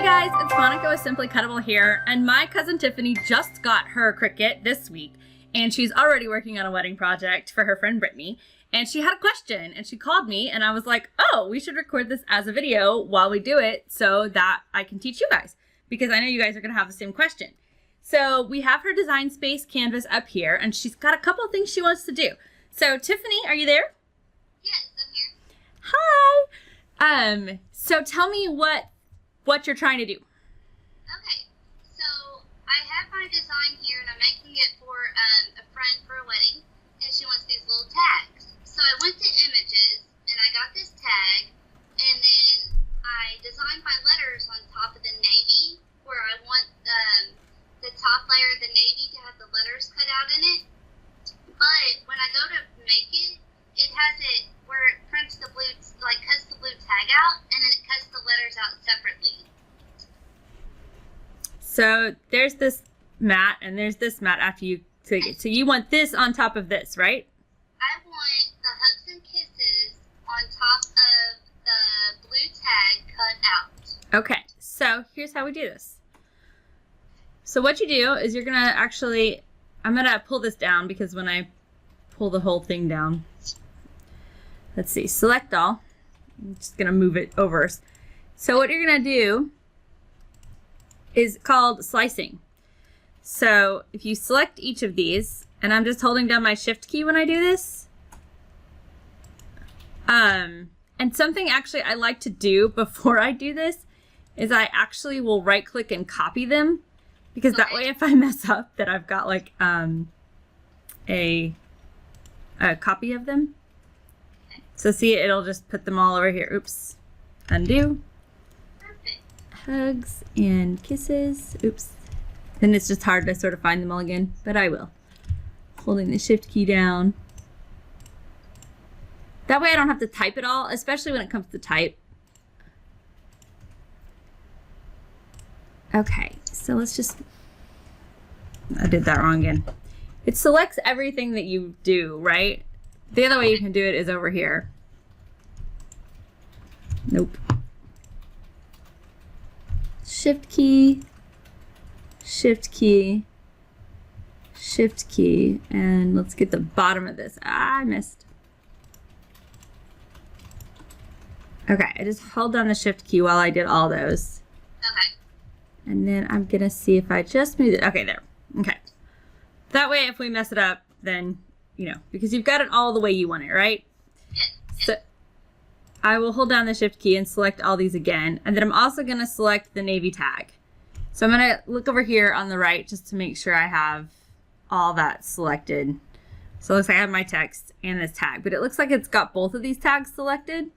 guys, it's Monica with Simply Cuttable here, and my cousin Tiffany just got her Cricut this week, and she's already working on a wedding project for her friend Brittany, and she had a question, and she called me, and I was like, oh, we should record this as a video while we do it so that I can teach you guys, because I know you guys are going to have the same question. So we have her design space canvas up here, and she's got a couple of things she wants to do. So Tiffany, are you there? Yes, I'm here. Hi! So tell me what you're trying to do. Okay, so I have my design here, and I'm making it for a friend for a wedding, and she wants these little tags. So I went to images, and I got this tag, and then I designed my letters on top of the navy, where I want the top layer of the navy to have the letters cut out in it. But when I go to make it, it has it where it prints the blue, like cuts the blue tag out, and then it cuts the letters out separately. So there's this mat, and there's this mat after you take it. So you want this on top of this, right? I want the hugs and kisses on top of the blue tag cut out. Okay, so here's how we do this. So what you do is you're gonna actually, I'm gonna pull this down because when I pull the whole thing down, let's see, select all. I'm just gonna move it over. So what you're gonna do is called slicing. So if you select each of these, and I'm just holding down my shift key when I do this. And something actually I like to do before I do this is I actually will right click and copy them, because that way if I mess up that I've got like a copy of them. So see, it'll just put them all over here. Oops. Undo. Perfect. Hugs and kisses. Oops. Then it's just hard to sort of find them all again, but I will. Holding the shift key down. That way I don't have to type it all, especially when it comes to type. Okay, so let's just, I did that wrong again. It selects everything that you do, right? The other way you can do it is over here. Nope. Shift key, shift key, shift key, and let's get the bottom of this. Ah, I missed. Okay, I just held down the shift key while I did all those. Okay. And then I'm gonna see if I just move it. Okay, there. Okay. That way, if we mess it up, then, you know, because you've got it all the way you want it, right? Yes. So I will hold down the shift key and select all these again. And then I'm also gonna select the navy tag. So I'm gonna look over here on the right just to make sure I have all that selected. So it looks like I have my text and this tag, but it looks like it's got both of these tags selected.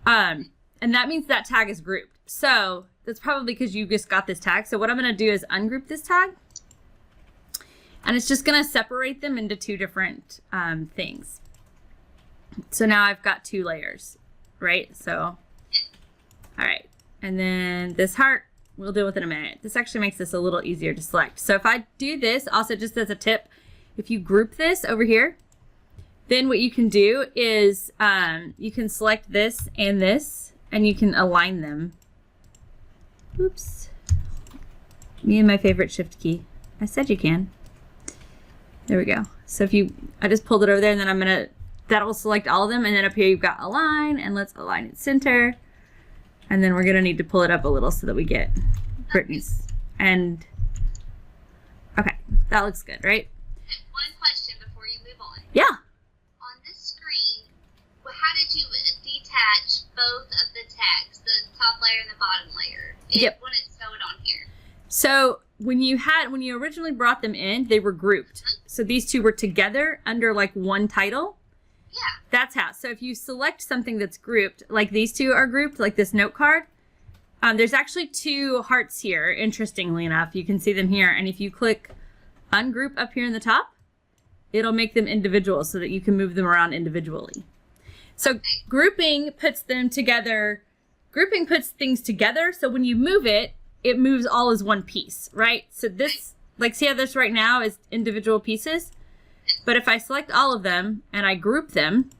And that means that tag is grouped. So that's probably because you just got this tag. So what I'm gonna do is ungroup this tag. And it's just gonna separate them into two different things. So now I've got two layers, right? So, all right. And then this heart, we'll deal with in a minute. This actually makes this a little easier to select. So if I do this, also just as a tip, if you group this over here, then what you can do is you can select this, and you can align them. Oops. Me and my favorite shift key. I said you can. There we go. So if you, I just pulled it over there, and then that will select all of them. And then up here you've got align, and let's align it center. And then we're gonna need to pull it up a little so that we get Brittany's. And okay, that looks good, right? One question before you move on. Yeah. On this screen, how did you detach both of the tags, the top layer and the bottom layer? Yep. When it showed on here. So when you originally brought them in, they were grouped. So these two were together under like one title. Yeah. That's how. So if you select something that's grouped, like these two are grouped, like this note card, there's actually two hearts here, interestingly enough. You can see them here. And if you click ungroup up here in the top, it'll make them individual so that you can move them around individually. So grouping puts them together. Grouping puts things together. So when you move it, it moves all as one piece, right? So this, like, see how this right now is individual pieces? But if I select all of them and I group them,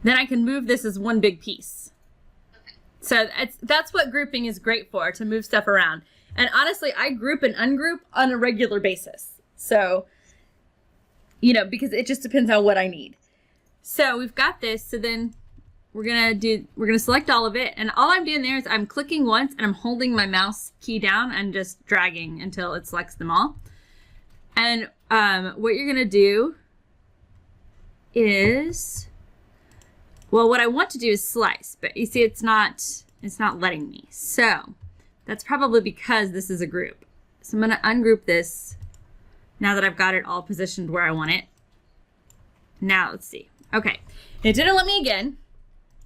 then I can move this as one big piece. So that's what grouping is great for, to move stuff around. And honestly, I group and ungroup on a regular basis. So, because it just depends on what I need. So we've got this. So then we're gonna select all of it. And all I'm doing there is I'm clicking once and I'm holding my mouse key down and just dragging until it selects them all. And what you're gonna do is, well, what I want to do is slice, but you see it's not letting me. So that's probably because this is a group. So I'm gonna ungroup this now that I've got it all positioned where I want it. Now let's see. Okay, it didn't let me again.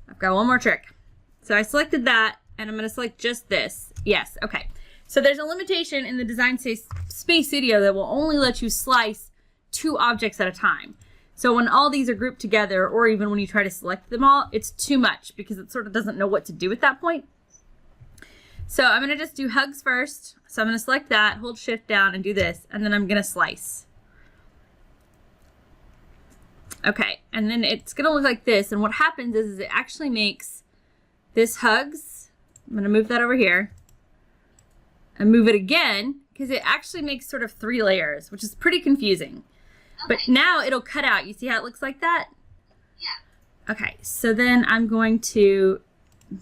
I've got one more trick. So I selected that and I'm gonna select just this. Yes, okay. So there's a limitation in the Design Space Studio that will only let you slice 2 objects at a time. So when all these are grouped together, or even when you try to select them all, it's too much because it sort of doesn't know what to do at that point. So I'm gonna just do hugs first. So I'm gonna select that, hold shift down and do this, and then I'm gonna slice. Okay, and then it's gonna look like this, and what happens is it actually makes this hugs. I'm gonna move that over here and move it again, because it actually makes sort of 3 layers, which is pretty confusing. Okay. But now it'll cut out. You see how it looks like that? Yeah. Okay, so then I'm going to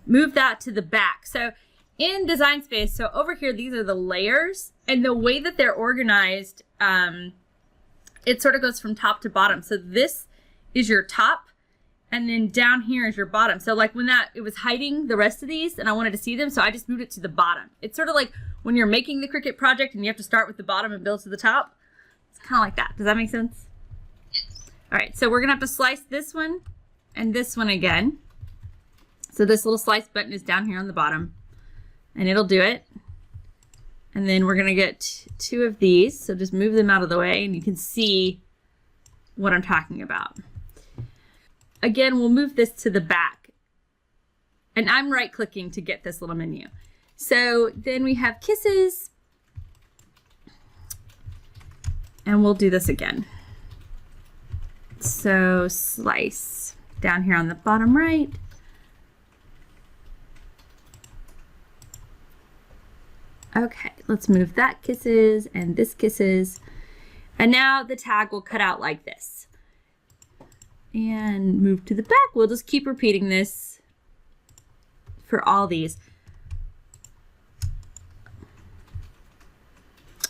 move that to the back. So in Design Space, so over here, these are the layers, and the way that they're organized, it sort of goes from top to bottom. So this is your top, and then down here is your bottom. So like when it was hiding the rest of these and I wanted to see them, so I just moved it to the bottom. It's sort of like when you're making the Cricut project and you have to start with the bottom and build to the top. It's kind of like that. Does that make sense? Yes. All right, so we're gonna have to slice this one and this one again. So this little slice button is down here on the bottom, and it'll do it. And then we're gonna get 2 of these. So just move them out of the way and you can see what I'm talking about. Again, we'll move this to the back. And I'm right clicking to get this little menu. So then we have kisses. And we'll do this again. So slice down here on the bottom right. Okay, let's move that kisses and this kisses. And now the tag will cut out like this. And move to the back. We'll just keep repeating this for all these.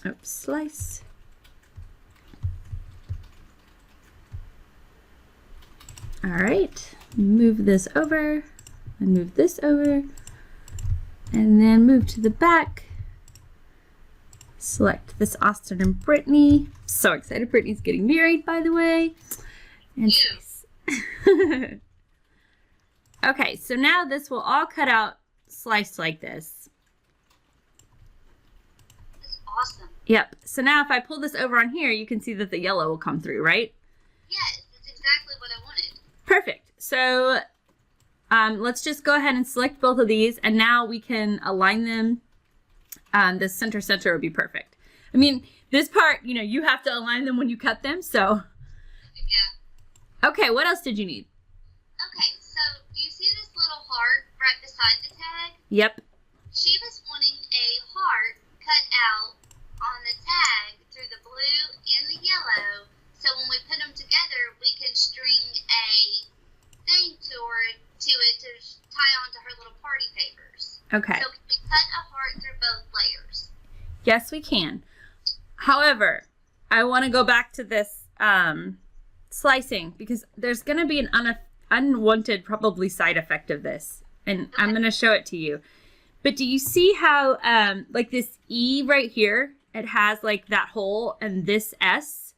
Oops, slice. All right, move this over and move this over. And then move to the back. Select this Austin and Brittany. So excited. Brittany's getting married, by the way. And okay, so now this will all cut out sliced like this. That's awesome. Yep. So now if I pull this over on here, you can see that the yellow will come through, right? Yes, that's exactly what I wanted. Perfect. So let's just go ahead and select both of these, and now we can align them. The center would be perfect. I mean, this part, you have to align them when you cut them, so. Yeah. Okay, what else did you need? Okay, so do you see this little heart right beside the tag? Yep. She was wanting a heart cut out on the tag through the blue and the yellow, so when we put them together, we can string a thing to it to tie onto her little party favors. Okay. So can we cut a heart through both layers? Yes, we can. However, I want to go back to this slicing, because there's going to be an unwanted probably side effect of this, and I'm going to show it to you. But do you see how like this E right here, it has like that hole, and this S,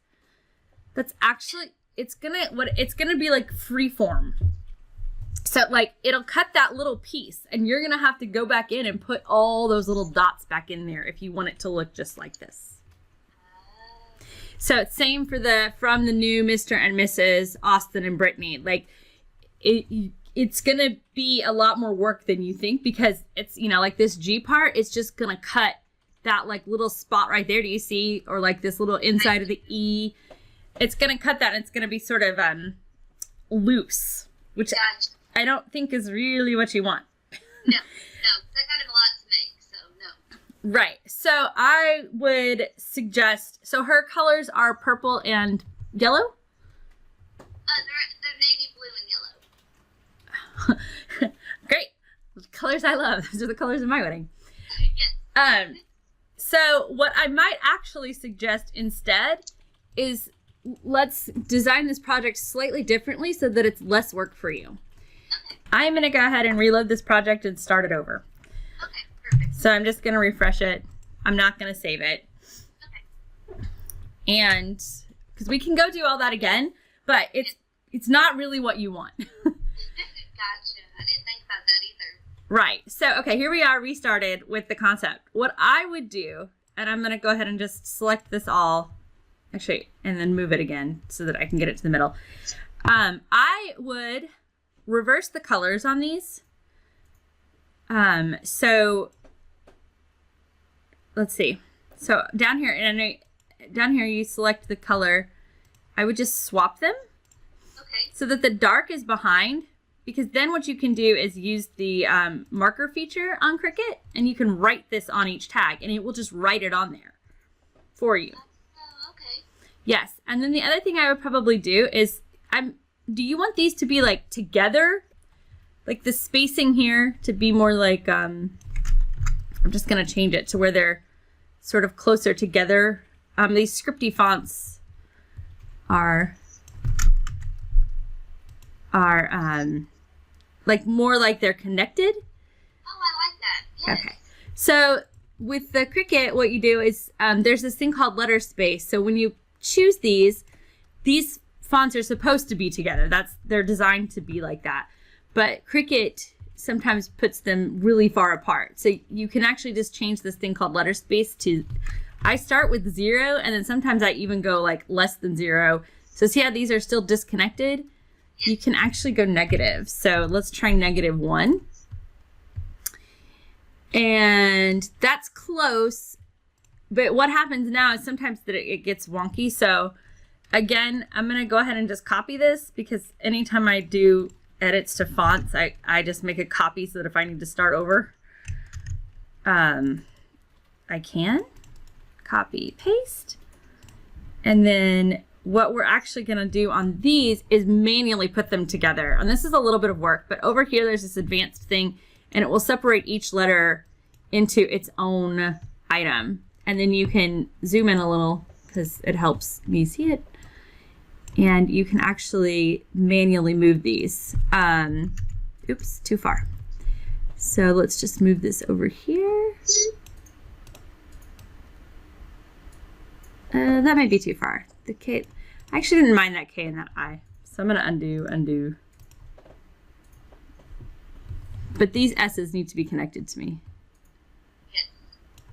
that's actually, it's gonna be like freeform. So like it'll cut that little piece, and you're gonna have to go back in and put all those little dots back in there if you want it to look just like this. So it's same for from the new Mr. and Mrs. Austin and Brittany. Like it's gonna be a lot more work than you think, because it's, like this G part, it's just gonna cut that like little spot right there. Do you see? Or like this little inside of the E. It's gonna cut that, and it's gonna be sort of loose, which I don't think is really what you want. No, I got him a lot to make, so no. Right. So I would suggest, so her colors are purple and yellow? They're navy blue and yellow. Great. Those colors I love. Those are the colors of my wedding. Yes. So what I might actually suggest instead is let's design this project slightly differently so that it's less work for you. Okay. I'm going to go ahead and reload this project and start it over. Okay, perfect. So I'm just going to refresh it. I'm not going to save it. Okay. And because we can go do all that again, but it's not really what you want. Gotcha. I didn't think about that either. Right. So, okay, here we are restarted with the concept. What I would do, and I'm going to go ahead and just select this all, actually, and then move it again so that I can get it to the middle. I would reverse the colors on these. So let's see. So down here, down here you select the color. I would just swap them. Okay. So that the dark is behind, because then what you can do is use the marker feature on Cricut, and you can write this on each tag, and it will just write it on there for you. Oh, okay. Yes, and then the other thing I would probably do is, do you want these to be like together? Like the spacing here to be more like, I'm just gonna change it to where they're sort of closer together. These scripty fonts are like more like they're connected. Oh, I like that. Yes. Okay. So with the Cricut, what you do is there's this thing called letter space. So when you choose these fonts are supposed to be together. They're designed to be like that. But Cricut sometimes puts them really far apart. So you can actually just change this thing called letter space to, I start with 0, and then sometimes I even go like less than 0. So see how these are still disconnected? You can actually go negative. So let's try -1. And that's close. But what happens now is sometimes that it gets wonky. So again, I'm going to go ahead and just copy this, because anytime I do edits to fonts, I just make a copy so that if I need to start over, I can copy, paste. And then what we're actually going to do on these is manually put them together. And this is a little bit of work, but over here there's this advanced thing, and it will separate each letter into its own item. And then you can zoom in a little because it helps me see it. And you can actually manually move these. Oops, too far. So let's just move this over here. That might be too far. The K, I actually didn't mind that K and that I. So I'm gonna undo. But these S's need to be connected to me. Yes.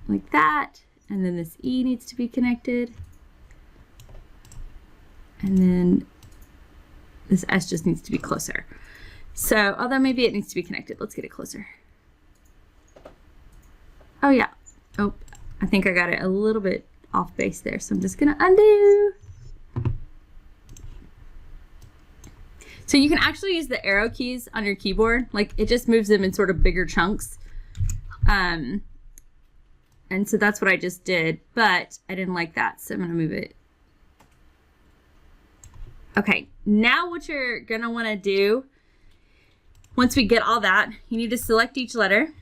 Like that. And then this E needs to be connected. And then this S just needs to be closer. So, although maybe it needs to be connected. Let's get it closer. Oh yeah. Oh, I think I got it a little bit off base there. So I'm just gonna undo. So you can actually use the arrow keys on your keyboard. Like it just moves them in sort of bigger chunks. And so that's what I just did, but I didn't like that. So I'm gonna move it. Okay, now what you're gonna wanna do, once we get all that, you need to select each letter.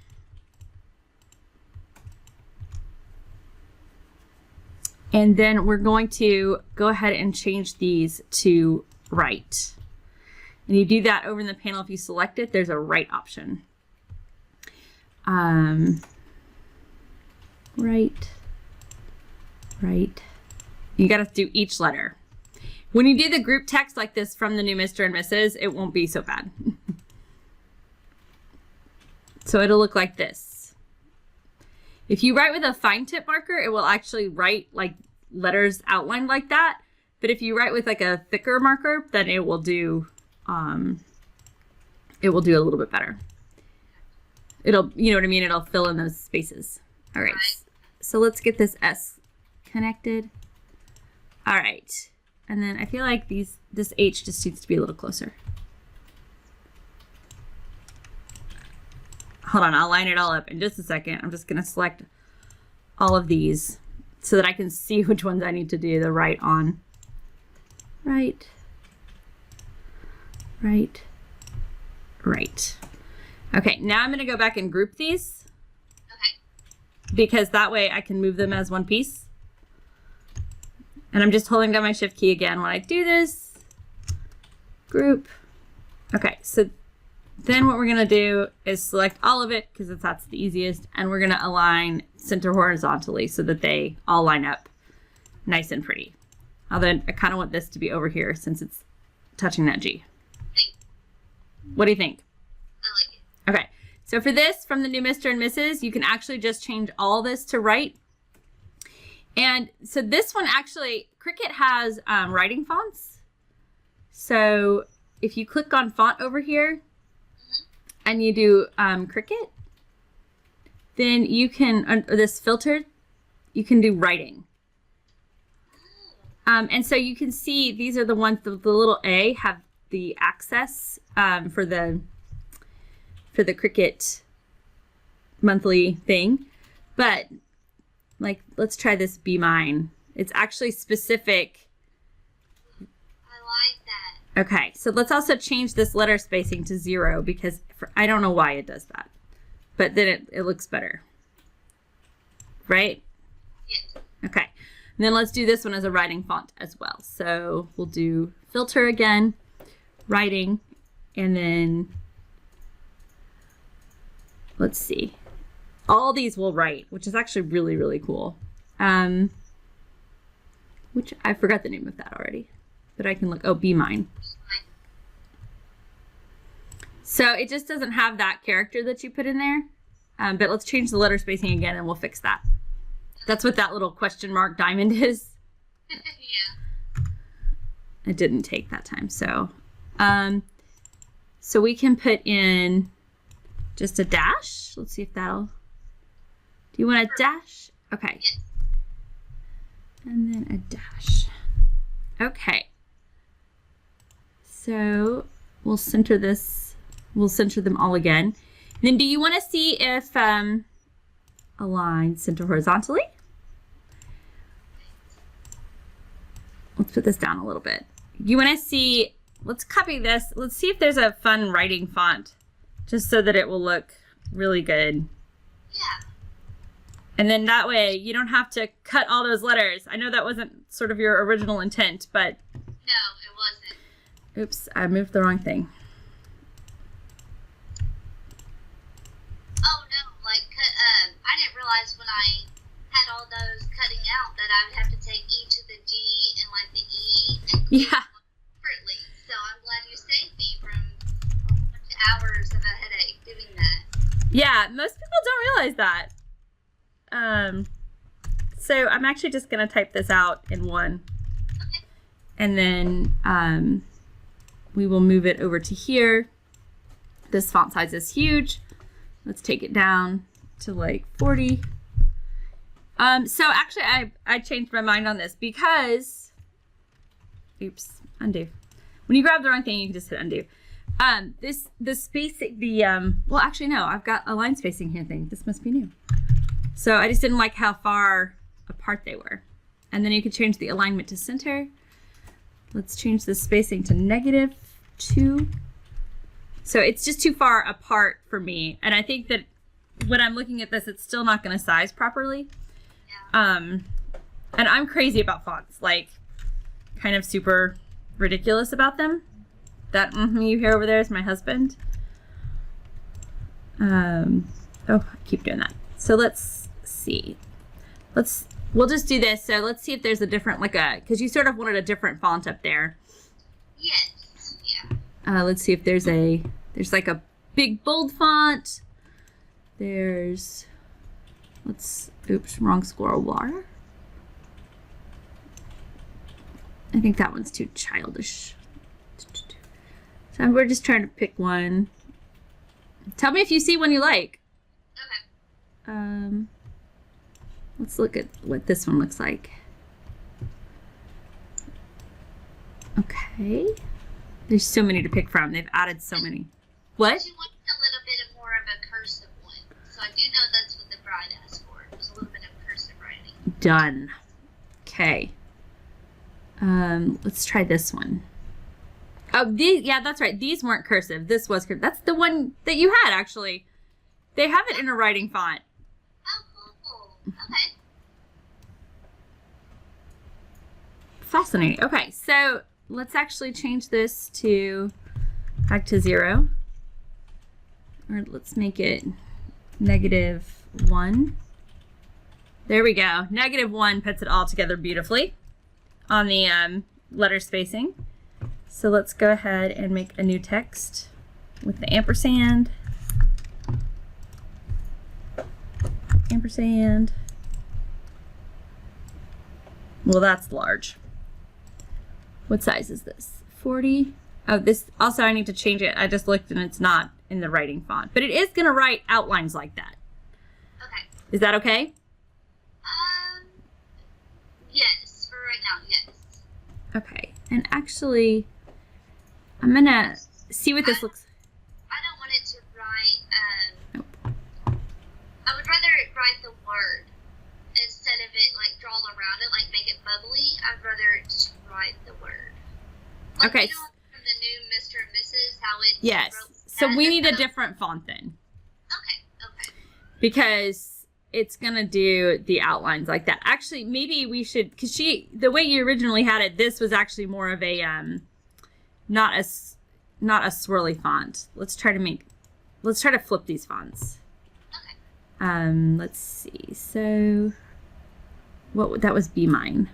And then we're going to go ahead and change these to right. And you do that over in the panel. If you select it, there's a right option. Right. You gotta do each letter. When you do the group text like this from the new Mr. and Mrs., it won't be so bad. So it'll look like this. If you write with a fine tip marker, it will actually write like letters outlined like that. But if you write with like a thicker marker, then it will do a little bit better. It'll, you know what I mean? It'll fill in those spaces. All right. So let's get this S connected. All right. And then I feel like this H just needs to be a little closer. Hold on, I'll line it all up in just a second. I'm just going to select all of these so that I can see which ones I need to do the right on. Right. Right. Right. Okay, now I'm going to go back and group these. Okay. Because that way I can move them as one piece. And I'm just holding down my shift key again when I do this. Group. Okay, so then what we're going to do is select all of it because that's the easiest. And we're going to align center horizontally so that they all line up nice and pretty. Although I kind of want this to be over here since it's touching that G. What do you think? I like it. Okay, so for this, from the new Mr. and Mrs., you can actually just change all this to right. And so this one actually, Cricut has writing fonts. So if you click on font over here and you do Cricut, then you can, this filter, you can do writing. And so you can see these are the ones, the little A have the access for the Cricut monthly thing. But like, let's try this Be Mine. It's actually specific. I like that. Okay, so let's also change this letter spacing to 0 because I don't know why it does that. But then it looks better. Right? Yes. Okay. And then let's do this one as a writing font as well. So we'll do filter again, writing, and then let's see. All these will write, which is actually really, really cool. Which I forgot the name of that already, but I can look. Oh, Be Mine. So it just doesn't have that character that you put in there. But let's change the letter spacing again and we'll fix that. That's what that little question mark diamond is. Yeah. It didn't take that time. So, so we can put in just a dash. Let's see if that'll, do you want a dash? Okay. Yes. And then a dash. Okay. So we'll center this, we'll center them all again. And then do you want to see if, align center horizontally? Let's put this down a little bit. You want to see, let's copy this. Let's see if there's a fun writing font just so that it will look really good. Yeah. And then that way you don't have to cut all those letters. I know that wasn't sort of your original intent, but. No, it wasn't. Oops, I moved the wrong thing. Oh no, like, I didn't realize when I had all those cutting out that I would have to take each of the G and like the E and Yeah. separately. So I'm glad you saved me from a whole bunch of hours of a headache doing that. Yeah, most people don't realize that. So I'm actually just going to type this out in one. Okay. And then we will move it over to here. This font size is huge. Let's take it down to like 40. So actually I changed my mind on this because, oops, undo. When you grab the wrong thing, you can just hit undo. The spacing, well, actually no, I've got a line spacing here thing. This must be new. So I just didn't like how far apart they were. And then you could change the alignment to center. Let's change the spacing to -2. So it's just too far apart for me. And I think that when I'm looking at this, it's still not going to size properly. Yeah. And I'm crazy about fonts, like kind of super ridiculous about them. That you hear over there is my husband. Oh, I keep doing that. So let's see. We'll just do this. So let's see if there's a different, because you sort of wanted a different font up there. Yes. Yeah. Let's see if there's like a big bold font. There's, oops, wrong scroll bar. I think that one's too childish. So we're just trying to pick one. Tell me if you see one you like. Okay. Let's look at what this one looks like. Okay. There's so many to pick from. They've added so many. What? You want a little bit more of a cursive one. Done. Okay. Let's try this one. Oh, yeah, that's right. These weren't cursive. This was cursive. That's the one that you had, actually. They have it in a writing font. Oh, cool. Okay. Fascinating. Okay, so let's actually change this to back to 0. Or let's make it -1. There we go. -1 puts it all together beautifully on the letter spacing. So let's go ahead and make a new text with the ampersand. Ampersand. Well, that's large. What size is this? 40. Oh, this also I need to change it. I just looked and it's not in the writing font, but it is going to write outlines like that. Okay. Is that okay? Yes, for right now, yes. Okay. And actually, I'm going to see what this looks. I don't want it to write, Nope. I would rather it write the word instead of it like draw around it, like make it bubbly. I'd rather it just write the word. Like, Okay. You know, from the new Mr. and Mrs., how it Yes. So we need a different font then. Okay. Because it's going to do the outlines like that. Actually, maybe we should, because the way you originally had it, this was actually more of a, not a swirly font. Let's try to flip these fonts. Okay. Let's see. So that was Be Mine.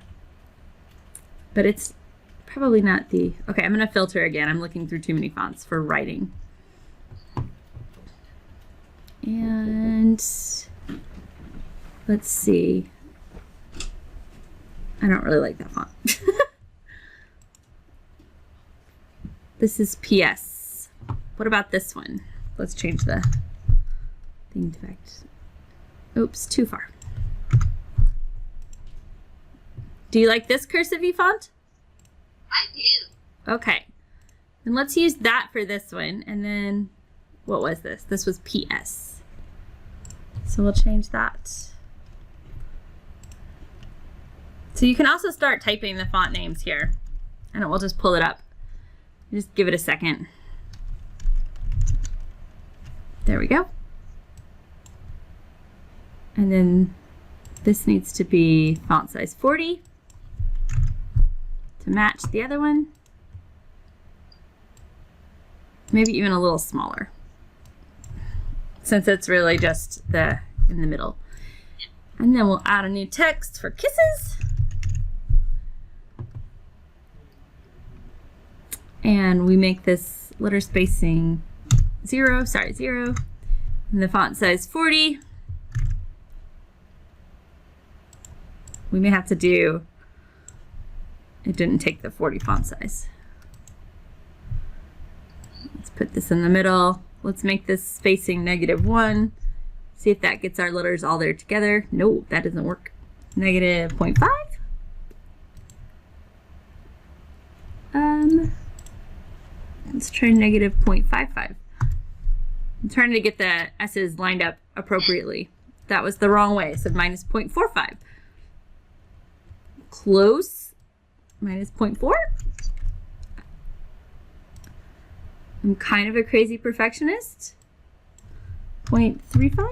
But it's probably not the, okay, I'm going to filter again. I'm looking through too many fonts for writing. And let's see. I don't really like that font. This is PS. What about this one? Let's change the thing to back. Oops, too far. Do you like this cursive font? I do. Okay. Then let's use that for this one. And then, what was this? This was PS. So we'll change that. So you can also start typing the font names here. And it will just pull it up. Just give it a second. There we go. And then this needs to be font size 40 to match the other one. Maybe even a little smaller, since it's really just in the middle. And then we'll add a new text for kisses. And we make this letter spacing 0, and the font size 40. We may have to do, it didn't take the 40 font size. Let's put this in the middle. Let's make this spacing -1. See if that gets our letters all there together. No, that doesn't work. -0.5. Let's try -0.55. I'm trying to get the S's lined up appropriately. That was the wrong way, so -0.45. Close. -0.4. I'm kind of a crazy perfectionist. 0.35.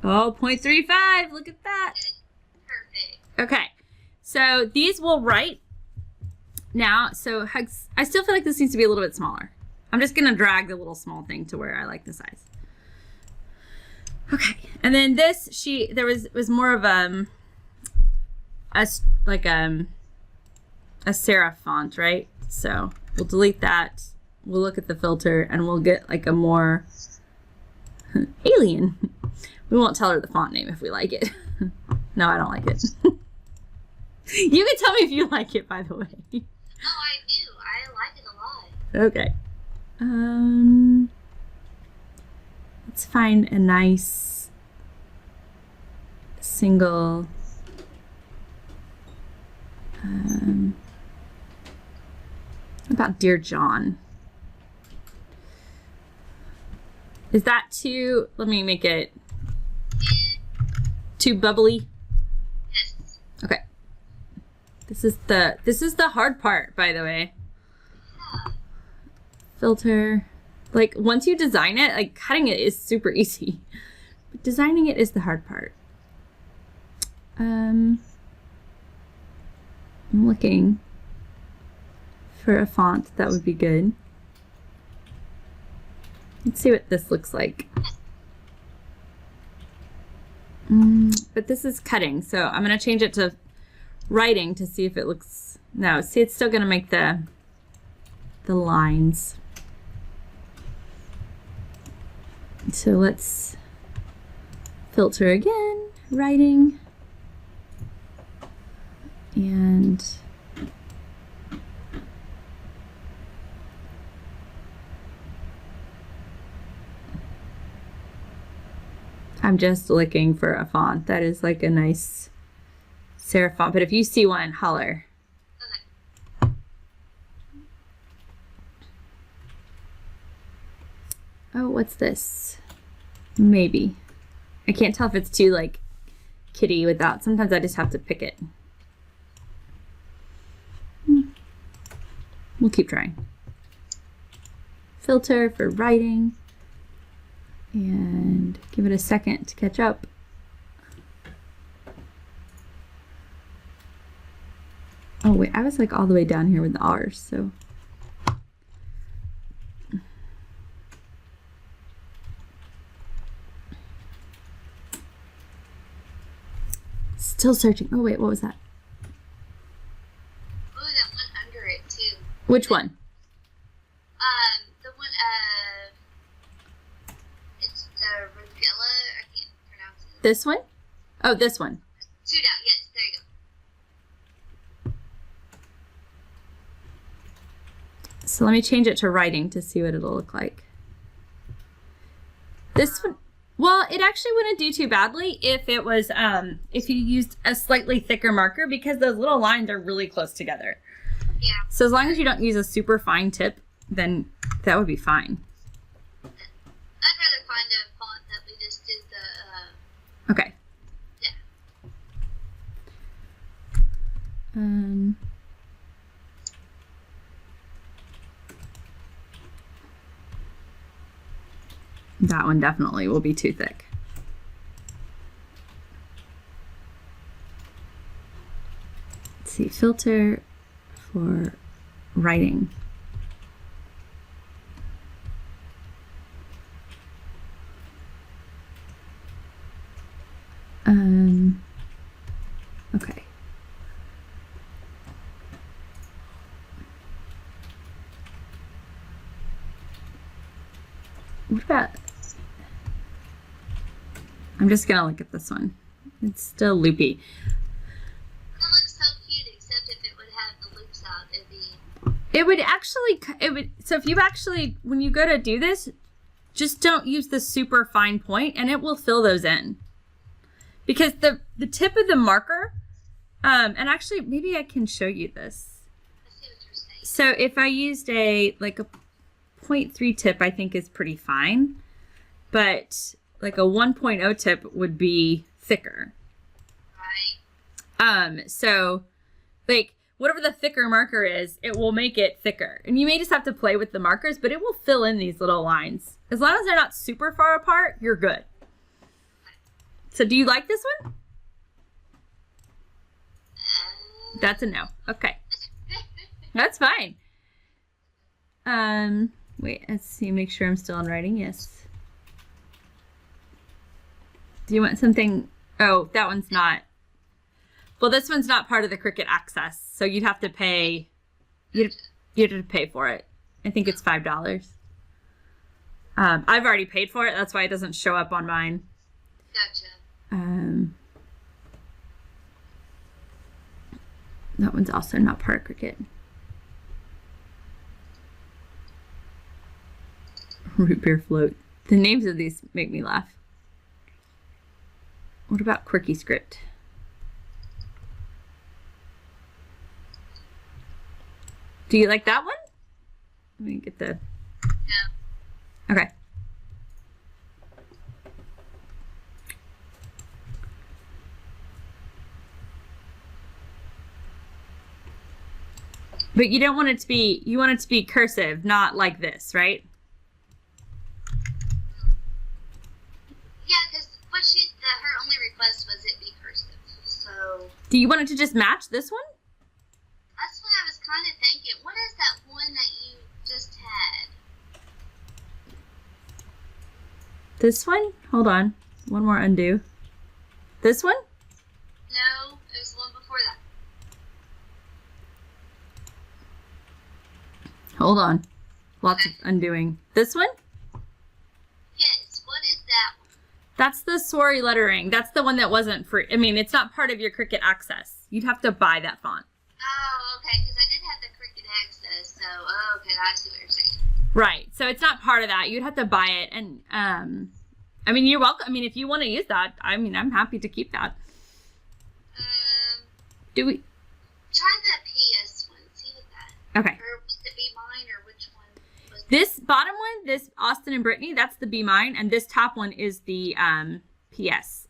Oh, 0.35. Look at that. Perfect. Okay. So these will write now. So hugs, I still feel like this needs to be a little bit smaller. I'm just going to drag the little small thing to where I like the size. Okay. And then this, there was more of a serif font, right? So we'll delete that. We'll look at the filter and we'll get like a more alien. We won't tell her the font name if we like it. No, I don't like it. You can tell me if you like it, by the way. No, I do. I like it a lot. Okay. Let's find a nice single about Dear John. Is that too, let me make it too bubbly? Okay. This is the hard part, by the way. Yeah. Filter. Like, once you design it, like, cutting it is super easy. But designing it is the hard part. I'm looking for a font that would be good. Let's see what this looks like. But this is cutting, so I'm going to change it to writing to see if it looks... No, see, it's still going to make the lines. So let's filter again, writing, and I'm just looking for a font that is like a nice serif font, but if you see one, holler. Okay. Oh, what's this? Maybe. I can't tell if it's too like kitty without. Sometimes I just have to pick it. We'll keep trying. Filter for writing. And give it a second to catch up. Oh wait, I was like all the way down here with the R's, so. Still searching. Oh wait, what was that? Oh, that one under it too. Which one? The one it's the Rodilla. I can't pronounce it. This one? Oh, this one. Two down. Yes, there you go. So let me change it to writing to see what it'll look like. This one, well, it actually wouldn't do too badly if it was, if you used a slightly thicker marker because those little lines are really close together. Yeah. So as long as you don't use a super fine tip, then that would be fine. I'd rather find a font that we just did the, Okay. yeah. That one definitely will be too thick. Let's see, filter for writing. Okay. What about... I'm just gonna look at this one. It's still loopy. It looks so cute, except if it would have the loops out, it'd be... It would actually, so if you actually, when you go to do this, just don't use the super fine point and it will fill those in. Because the tip of the marker, and actually maybe I can show you this. I see what you're saying. So if I used a 0.3 tip, I think is pretty fine. But like a 1.0 tip would be thicker. Right. So like whatever the thicker marker is, it will make it thicker. And you may just have to play with the markers, but it will fill in these little lines. As long as they're not super far apart, you're good. So do you like this one? That's a no. Okay. That's fine. Wait, let's see, make sure I'm still on writing. Yes. Do you want something? Oh, that one's not. Well, this one's not part of the Cricut Access, so you'd have to pay. You'd have to pay for it. I think it's $5. I've already paid for it. That's why it doesn't show up on mine. Gotcha. That one's also not part of Cricut. Root beer float. The names of these make me laugh. What about Quirky Script? Do you like that one? Let me get the... No. Okay. But you don't want it to be, you want it to be cursive, not like this, right? Yeah, because her only request was it be cursive. So. Do you want it to just match this one? That's what I was kind of thinking. What is that one that you just had? This one? Hold on. One more undo. This one? No, it was the one before that. Hold on. Lots of undoing. This one? Yes. What is that one? That's the sorry lettering. That's the one that wasn't free. I mean, it's not part of your Cricut Access. You'd have to buy that font. Oh, okay. Because I did have the Cricut Access. So, okay, I see what you're saying. Right. So it's not part of that. You'd have to buy it. And, I mean, you're welcome. I mean, if you want to use that, I mean, I'm happy to keep that. Do we? Try the PS one. See what that. Okay. Or was it Be Mine, or which one was This bottom one, this Austin and Brittany, that's the Be Mine, and this top one is the PS.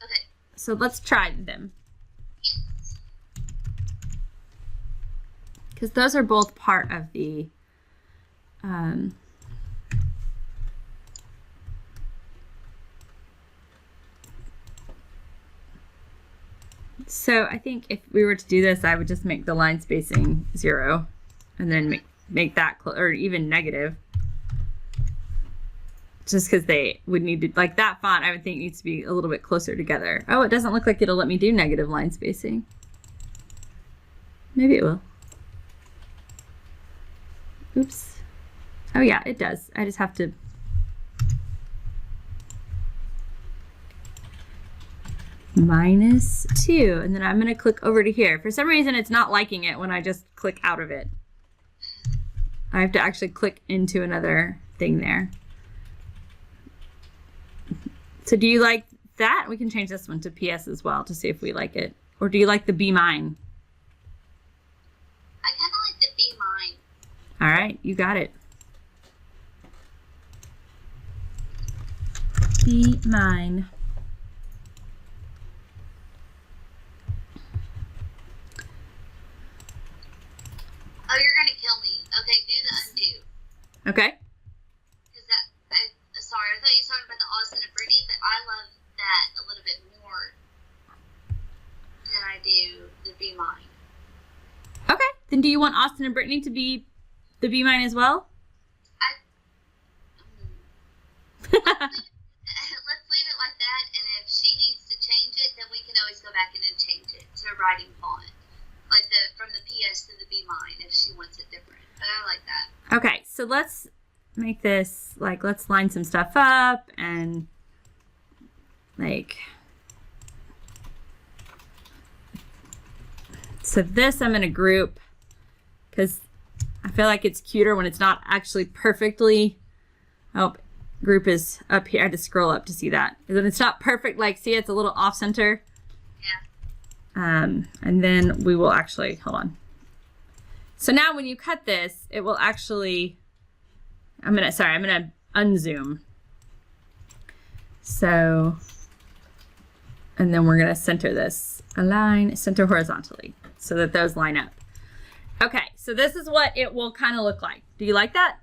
Okay. So let's try them. Yes. Because those are both part of the so I think if we were to do this, I would just make the line spacing 0 and then make that or even negative. Just because they would need to, like that font, I would think needs to be a little bit closer together. Oh, it doesn't look like it'll let me do negative line spacing. Maybe it will. Oops. Oh yeah, it does. I just have to. -2, and then I'm going to click over to here. For some reason, it's not liking it when I just click out of it. I have to actually click into another thing there. So do you like that? We can change this one to PS as well to see if we like it. Or do you like the Be Mine? I kind of like the Be Mine. All right, you got it. Be Mine. Oh, you're gonna kill me. Okay, do the undo. Okay. Because sorry, I thought you were talking about the Austin and Brittany, but I love that a little bit more than I do the Be Mine. Okay, then do you want Austin and Brittany to be the Be Mine as well? Let's leave it like that, and if she needs to change it, then we can always go back in and change it to a writing font. Like from the PS to the Be Mine if she wants it different. But I like that. Okay, so let's make this, like, let's line some stuff up and, like, so this I'm going to group because I feel like it's cuter when it's not actually perfectly, oh, group is up here. I had to scroll up to see that. When it's not perfect, like, see, it's a little off center. And then we will actually, hold on. So now when you cut this, it will actually, I'm going to unzoom. So, and then we're going to center this, align, center horizontally so that those line up. Okay, so this is what it will kind of look like. Do you like that?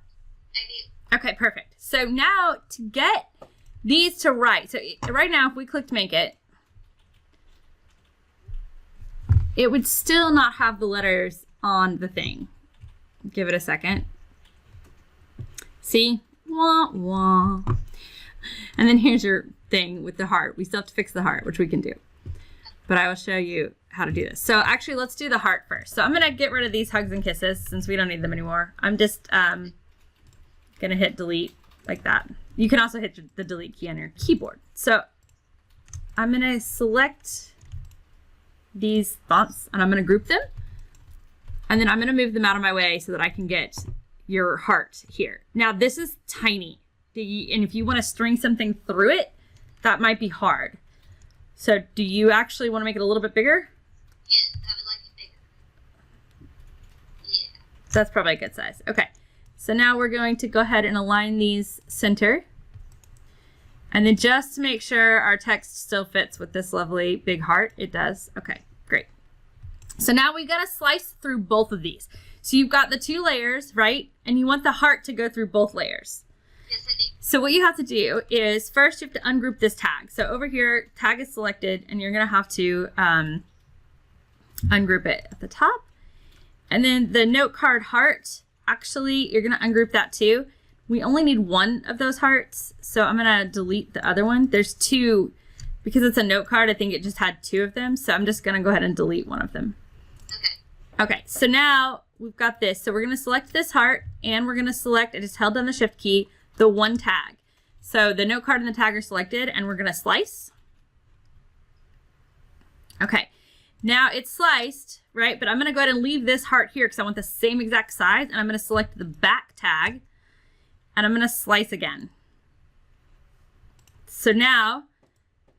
I do. Okay, perfect. So now to get these to write, so right now if we clicked make it, it would still not have the letters on the thing. Give it a second. See? Wah, wah. And then here's your thing with the heart. We still have to fix the heart, which we can do. But I will show you how to do this. So actually, let's do the heart first. So I'm going to get rid of these hugs and kisses since we don't need them anymore. I'm just going to hit delete like that. You can also hit the delete key on your keyboard. So I'm going to select these fonts and I'm going to group them. And then I'm going to move them out of my way so that I can get your heart here. Now this is tiny. And if you want to string something through it, that might be hard. So do you actually want to make it a little bit bigger? Yes, I would like it bigger. Yeah. That's probably a good size. Okay. So now we're going to go ahead and align these center. And then just to make sure our text still fits with this lovely big heart, it does. Okay, great. So now we got to slice through both of these. So you've got the 2 layers, right? And you want the heart to go through both layers. Yes, I do. So what you have to do is first you have to ungroup this tag. So over here, tag is selected, and you're going to have to ungroup it at the top. And then the note card heart, actually, you're going to ungroup that too. We only need 1 of those hearts, so I'm going to delete the other one. There's 2, because it's a note card, I think it just had 2 of them, so I'm just going to go ahead and delete one of them. Okay, so now we've got this. So we're going to select this heart, and we're going to select, I just held down the shift key, the 1 tag. So the note card and the tag are selected, and we're going to slice. Okay, now it's sliced, right? But I'm going to go ahead and leave this heart here because I want the same exact size, and I'm going to select the back tag, and I'm going to slice again. So now,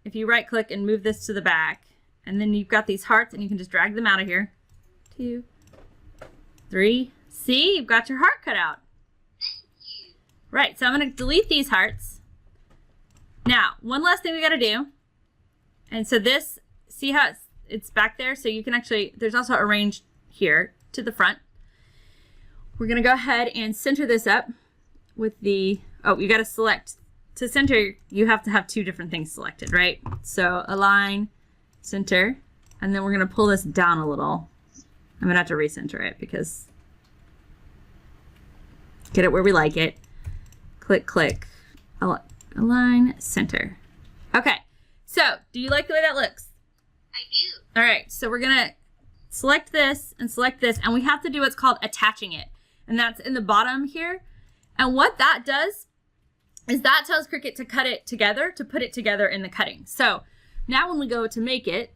if you right click and move this to the back, and then you've got these hearts, and you can just drag them out of here. 2, 3. See, you've got your heart cut out. Thank you. Right, so I'm going to delete these hearts. Now, one last thing we got to do. And so this, see how it's back there? So you can actually, there's also arrange here to the front. We're going to go ahead and center this up with the, oh, you got to select. To center, you have to have 2 different things selected, right? So align, center, and then we're going to pull this down a little. I'm going to have to recenter it because get it where we like it. Click, click, align, center. Okay, so do you like the way that looks? I do. All right, so we're going to select this, and we have to do what's called attaching it. And that's in the bottom here. And what that does is that tells Cricut to cut it together, to put it together in the cutting. So now when we go to make it,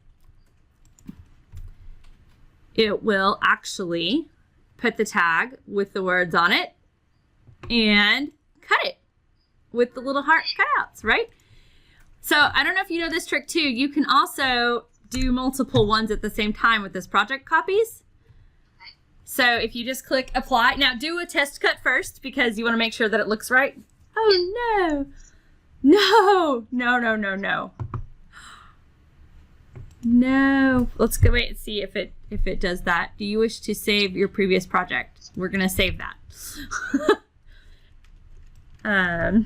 it will actually put the tag with the words on it and cut it with the little heart cutouts, right? So I don't know if you know this trick too. You can also do multiple ones at the same time with this project copies. So if you just click apply, now do a test cut first because you want to make sure that it looks right. Oh no, no, no, no, no, no. No, let's go wait and see if it does that. Do you wish to save your previous project? We're gonna save that. I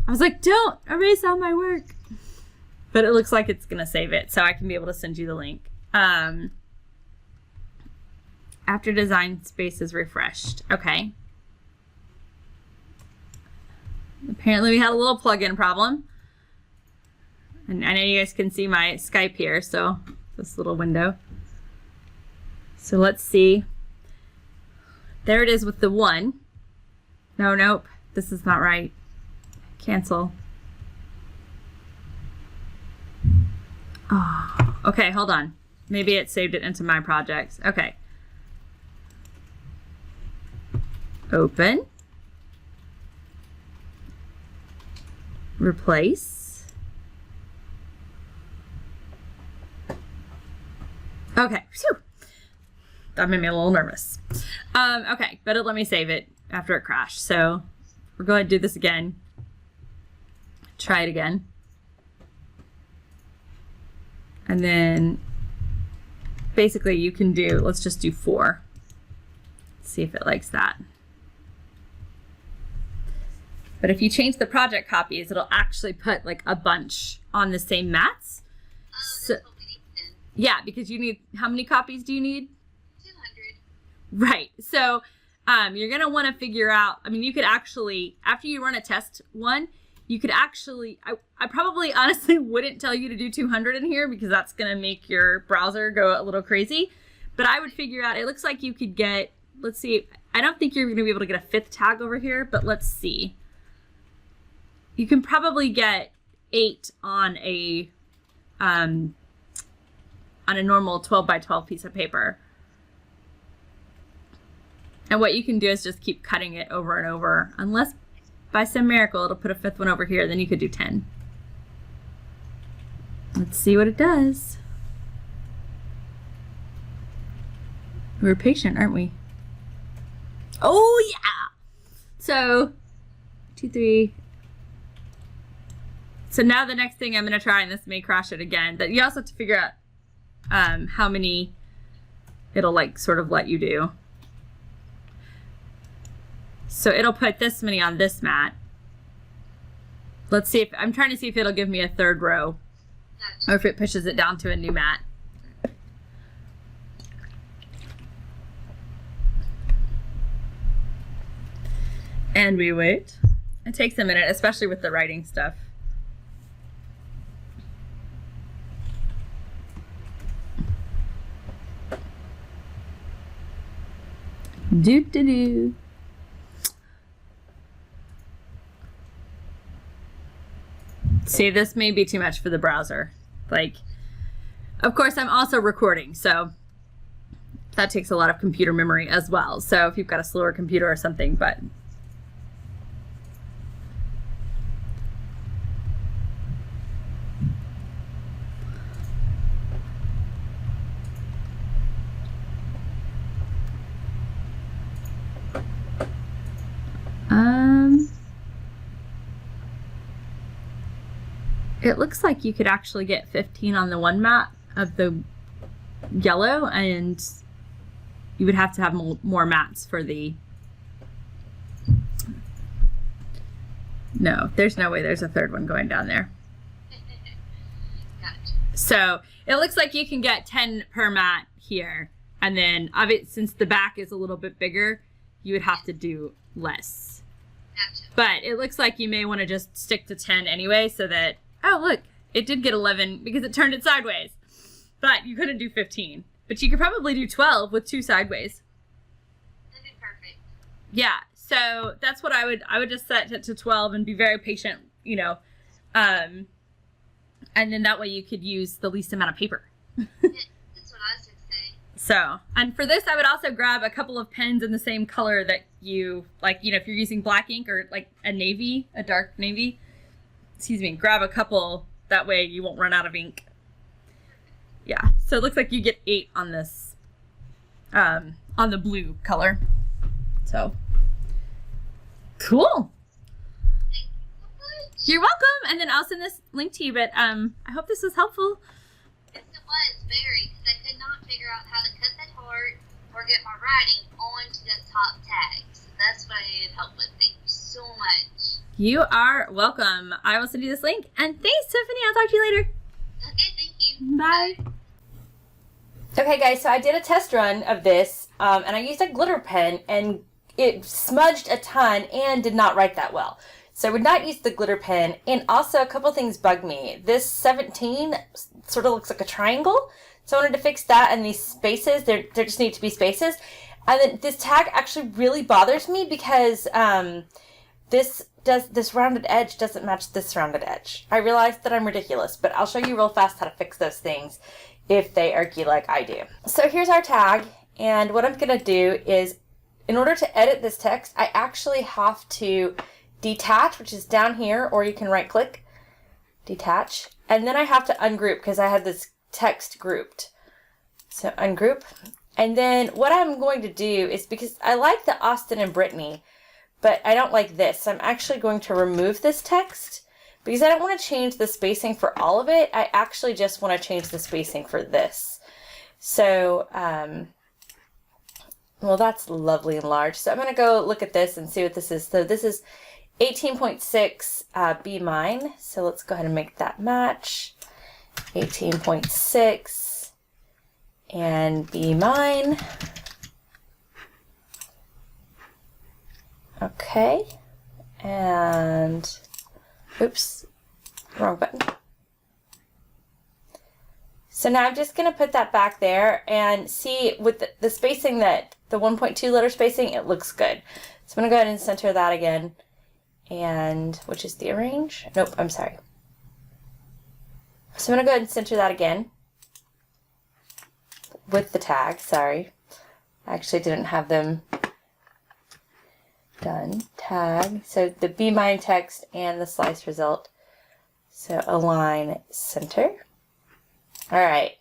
was like, don't erase all my work, but it looks like it's gonna save it, so I can be able to send you the link. After design space is refreshed, okay. Apparently we had a little plugin problem. And I know you guys can see my Skype here, so this little window. So let's see. There it is with the 1. No, nope, this is not right. Cancel. Oh, okay, hold on. Maybe it saved it into my projects. Okay. Open. Replace. Okay, phew. That made me a little nervous. Okay, but it let me save it after it crashed. So we're going to do this again. Try it again. And then basically you can do, let's just do 4. See if it likes that. But if you change the project copies, it'll actually put like a bunch on the same mats. Oh, So, that's what we need then. yeah, because you need, how many copies do you need? 200. Right. So you're going to want to figure out, I mean, you could actually, after you run a test one, you could actually, I probably honestly wouldn't tell you to do 200 in here because that's going to make your browser go a little crazy. But I would figure out, it looks like you could get, let's see, I don't think you're going to be able to get a 5th tag over here, but let's see. You can probably get 8 on a normal 12 by 12 piece of paper. And what you can do is just keep cutting it over and over. Unless by some miracle it'll put a 5th one over here, then you could do 10. Let's see what it does. We're patient, aren't we? Oh yeah! So, 2, 3. So now the next thing I'm going to try, and this may crash it again, but you also have to figure out how many it'll like sort of let you do. So it'll put this many on this mat. Let's see if, I'm trying to see if it'll give me a third row or if it pushes it down to a new mat. And we wait. It takes a minute, especially with the writing stuff. Do. See, this may be too much for the browser. Like, of course, I'm also recording, so that takes a lot of computer memory as well. So if you've got a slower computer or something, but it looks like you could actually get 15 on the one mat of the yellow, and you would have to have more mats for the... No, there's no way there's a third one going down there. Gotcha. So it looks like you can get 10 per mat here, and then since the back is a little bit bigger, you would have to do less. Gotcha. But it looks like you may want to just stick to 10 anyway, so that... Oh, look, it did get 11 because it turned it sideways. But you couldn't do 15. But you could probably do 12 with 2 sideways. That'd be perfect. Yeah, so that's what I would just set it to 12 and be very patient, you know. And then that way you could use the least amount of paper. Yeah, that's what I was going to say. So, and for this, I would also grab a couple of pens in the same color that you, like, you know, if you're using black ink or like a dark navy, grab a couple, that way you won't run out of ink. Yeah, so it looks like you get 8 on this, on the blue color. So, cool. Thank you so much. You're welcome, and then I'll send this link to you, but I hope this was helpful. Yes, it was very, because I could not figure out how to cut that heart or get my writing onto the top tag. So that's what I needed help with. Thank you so much. You are welcome. I will send you this link, and thanks, Tiffany. I'll talk to you later. Okay, thank you. Bye. Okay, guys, so I did a test run of this, and I used a glitter pen, and it smudged a ton and did not write that well. So I would not use the glitter pen, and also a couple things bugged me. This 17 sort of looks like a triangle, so I wanted to fix that, and these spaces, there just need to be spaces. And then this tag actually really bothers me because this rounded edge doesn't match this rounded edge. I realize that I'm ridiculous, but I'll show you real fast how to fix those things if they argue like I do. So here's our tag, and what I'm gonna do is, in order to edit this text, I actually have to detach, which is down here, or you can right click, detach, and then I have to ungroup because I have this text grouped. So ungroup, and then what I'm going to do is, because I like the Austin and Brittany, but I don't like this, so I'm actually going to remove this text because I don't want to change the spacing for all of it. I actually just want to change the spacing for this. So, well, that's lovely and large. So I'm going to go look at this and see what this is. So this is 18.6 Be Mine. So let's go ahead and make that match. 18.6 and Be Mine. Okay, and oops, wrong button. So now I'm just going to put that back there and see with the spacing, that the 1.2 letter spacing, it looks good. So I'm going to go ahead and center that again, and which is the arrange? Nope, I'm sorry. So I'm going to go ahead and center that again with the tag, sorry. I actually didn't have them done. Tag, so the Be Mine text and the slice result. So align, center. All right.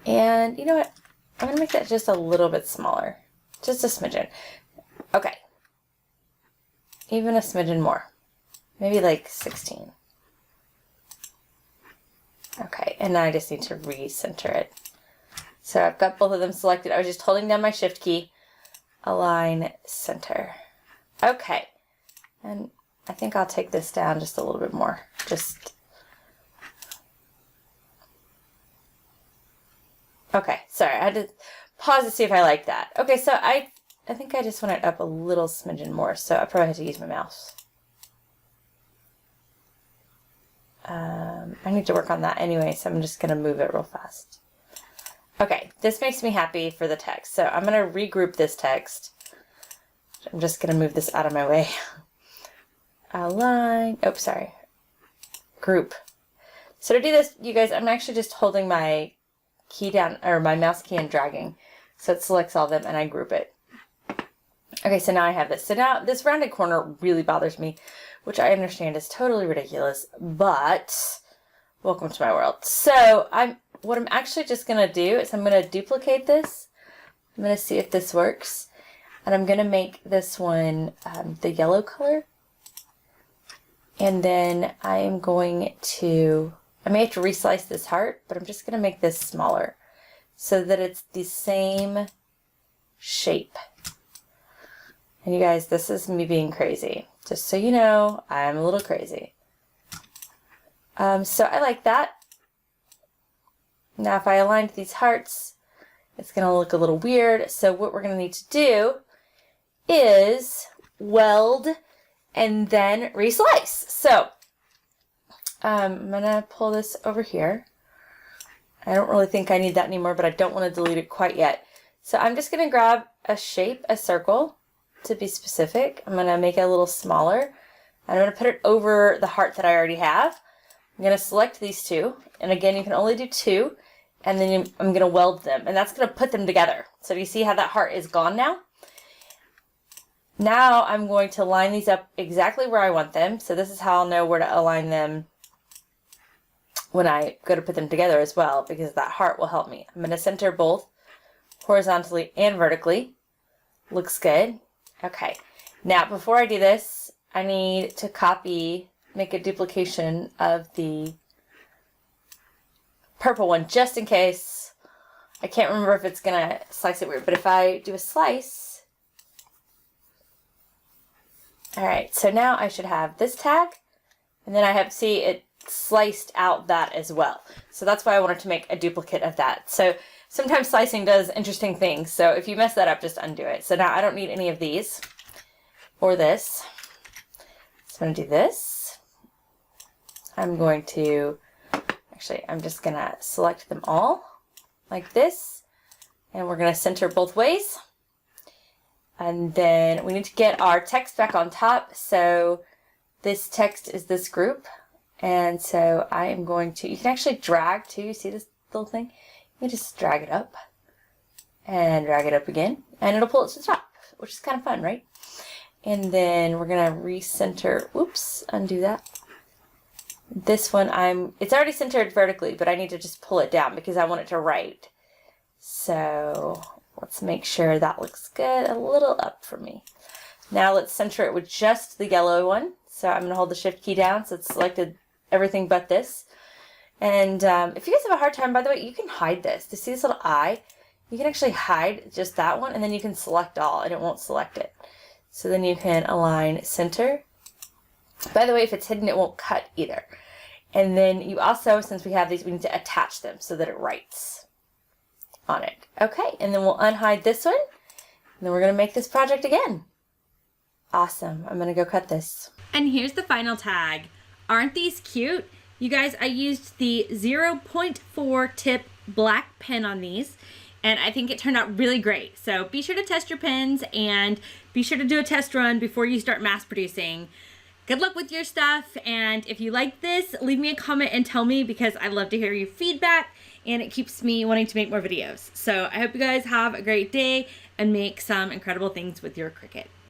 And you know what? I'm gonna make that just a little bit smaller, just a smidgen. Okay. Even a smidgen more, maybe like 16. Okay, and now I just need to recenter it. So I've got both of them selected. I was just holding down my shift key, align, center. Okay, and I think I'll take this down just a little bit more. Okay, sorry, I had to pause to see if I like that. Okay, so I think I just want it up a little smidgen more, so I probably have to use my mouse. I need to work on that anyway, so I'm just going to move it real fast. Okay, this makes me happy for the text. So I'm going to regroup this text. I'm just going to move this out of my way. Align. Oh, sorry. Group. So to do this, you guys, I'm actually just holding my key down, or my mouse key and dragging. So it selects all of them and I group it. Okay, so now I have this. So now this rounded corner really bothers me, which I understand is totally ridiculous, but welcome to my world. So what I'm actually just going to do is I'm going to duplicate this. I'm going to see if this works. And I'm going to make this one the yellow color. And then I am going to, I may have to reslice this heart, but I'm just going to make this smaller so that it's the same shape. And you guys, this is me being crazy. Just so you know, I'm a little crazy. So I like that. Now if I aligned these hearts, it's going to look a little weird. So what we're going to need to do is weld and then reslice. So I'm going to pull this over here. I don't really think I need that anymore, but I don't want to delete it quite yet. So I'm just going to grab a shape, a circle, to be specific. I'm going to make it a little smaller. And I'm going to put it over the heart that I already have. I'm going to select these two. And again, you can only do two. And then I'm going to weld them. And that's going to put them together. So do you see how that heart is gone now? Now I'm going to line these up exactly where I want them. So this is how I'll know where to align them when I go to put them together as well, because that heart will help me. I'm going to center both horizontally and vertically. Looks good. Okay. Now before I do this, I need to make a duplication of the purple one just in case. I can't remember if it's going to slice it weird, but if I do a slice. Alright, so now I should have this tag, and then I have, see, it sliced out that as well. So that's why I wanted to make a duplicate of that. So sometimes slicing does interesting things, so if you mess that up, just undo it. So now I don't need any of these, or this. So I'm going to do this. I'm going to, actually, I'm just going to select them all, like this, and we're going to center both ways. And then we need to get our text back on top. So this text is this group. And so I am going to, you can actually drag too. You see this little thing? You just drag it up and drag it up again. And it'll pull it to the top, which is kind of fun, right? And then we're going to recenter. Oops, undo that. This one, it's already centered vertically, but I need to just pull it down because I want it to write. So let's make sure that looks good. A little up for me. Now let's center it with just the yellow one. So I'm going to hold the shift key down so it's selected everything but this. And if you guys have a hard time, by the way, you can hide this. To see this little eye, you can actually hide just that one, and then you can select all and it won't select it. So then you can align center. By the way, if it's hidden, it won't cut either. And then you also, since we have these, we need to attach them so that it writes on it. Okay, and then we'll unhide this one. And then we're going to make this project again. Awesome. I'm going to go cut this. And here's the final tag. Aren't these cute? You guys, I used the 0.4 tip black pen on these, and I think it turned out really great. So be sure to test your pens and be sure to do a test run before you start mass producing. Good luck with your stuff, and if you like this, leave me a comment and tell me, because I love to hear your feedback and it keeps me wanting to make more videos. So I hope you guys have a great day and make some incredible things with your Cricut.